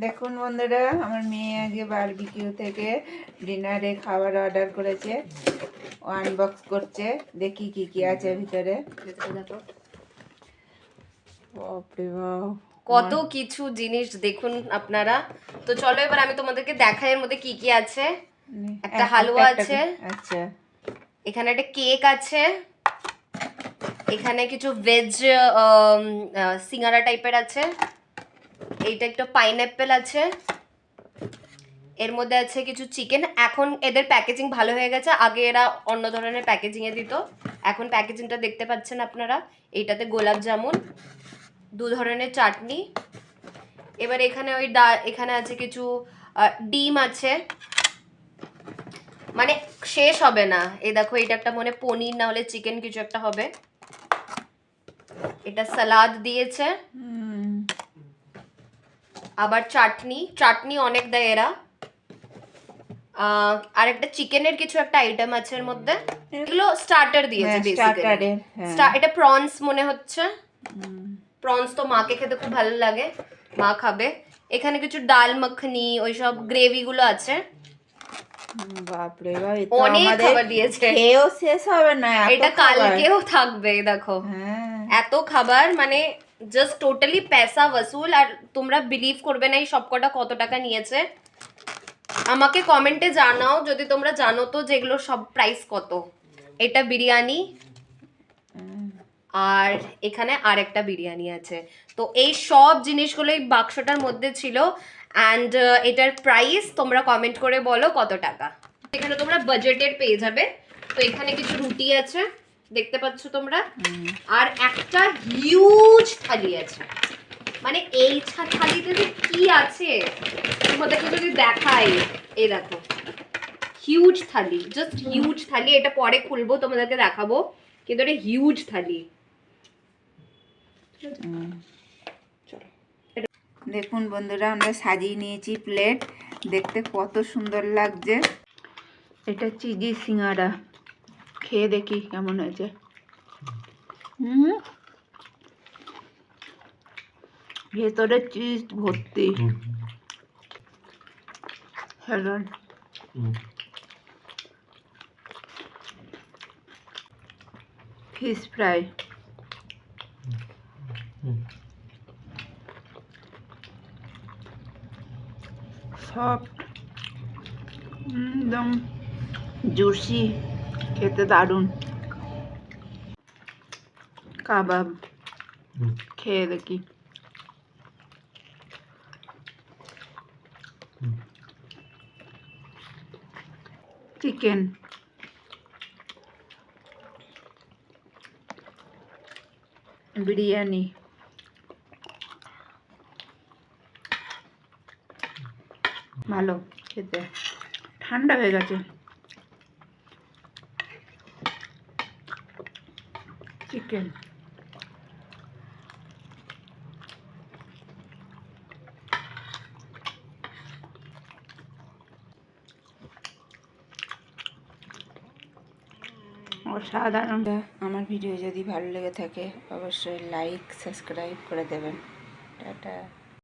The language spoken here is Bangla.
দেখুন বন্ধুরা, আমার মেয়ে আগে বারবিকিউ থেকে ডিনারে খাবার অর্ডার করেছে, আনবক্স করছে। দেখি কি কি আছে ভিতরে। বাপরে বাপ, কত কিছু জিনিস দেখুন আপনারা। তো চলো এবার আমি তোমাদেরকে দেখাই এর মধ্যে কি কি আছে। একটা হালুয়া আছে, আচ্ছা, এখানে একটা কেক আছে, এখানে কিছু ভেজ সিঙ্গারা টাইপের আছে, এইটা একটা পাইনঅ্যাপেল আছে, এর মধ্যে আছে কিছু চিকেন। এখন এদের প্যাকেজিং ভালো হয়ে গেছে, আগে এরা অন্য ধরনের প্যাকেজিংয়ে দিত, এখন প্যাকেজিংটা দেখতে পাচ্ছেন আপনারা। এইটাতে গোলাপ জামুন, 2 ধরনের চাটনি। এবার এখানে এখানে আছে কিছু ডিম আছে, মানে শেষ হবে না। এই দেখো, এটা একটা মনে পনির না হলে চিকেন কিছু একটা হবে। এটা সালাদ দিয়েছে, আবার চাটনি অনেক দেয় এরা। আর একটা চিকেনের কিছু একটা আইটেম আছে এর মধ্যে। এগুলো স্টার্টার দিয়েছে বেসিক্যালি। এটা প্রনস মনে হচ্ছে, প্রনস তো মাকে খেতে খুব ভালো লাগে, মা খাবে। এখানে কিছু ডাল মাখনি ওইসব গ্রেভি গুলো আছে। বাপরে বাপ, অনেক খাবার দিয়েছে, খেয়েও শেষ হবে না। এটা কালকেও থাকবে। দেখো এত খাবার, মানে জাস্ট টোটালি পয়সা वसूल। আর তোমরা বিলিভ করবে না এই সবকটা কত টাকা নিয়েছে। আমাকে কমেন্টে জানাও যদি তোমরা জানো তো যেগুলো সব প্রাইস কত। এটা বিরিয়ানি, আর এখানে আরেকটা বিরিয়ানি আছে। তো এই সব জিনিসগুলো এই বাক্সটার মধ্যে ছিল। অ্যান্ড এটার প্রাইস তোমরা কমেন্ট করে বলো কত টাকা। এখানে তোমরা বাজেটের পেয়ে যাবে। তো এখানে কিছু রুটি আছে, দেখতে পাচ্ছ তোমরা, আর একটা হিউজ থালি আছে। মানে এই থালিতে যে কি আছে তোমাদেরকে যদি দেখাই, এই দেখো হিউজ থালি, জাস্ট হিউজ থালি। এটা পরে খুলবো তোমাদেরকে দেখাবো, কিন্তু এটা হিউজ থালি। দেখুন বন্ধুরা, আমরা সাজিয়ে নিয়েছি প্লেট, দেখতে কত সুন্দর লাগছে। এটা চিজি সিঙ্গারা, খেয়ে দেখি কেমন হয়েছে। ভেতরে চিজ ভর্তি। ফিশ ফ্রাই, সফট, একদম জুসি, খেতে দারুণ। কাবাব, খেয়ে দেখি। চিকেন, বিরিয়ানি, ভালো খেতে, ঠান্ডা হয়ে গেছে। চিকেন, অসাধারণ। আমার ভিডিও যদি ভালো লেগে থাকে অবশ্যই লাইক সাবস্ক্রাইব করে দেবেন। টাটা।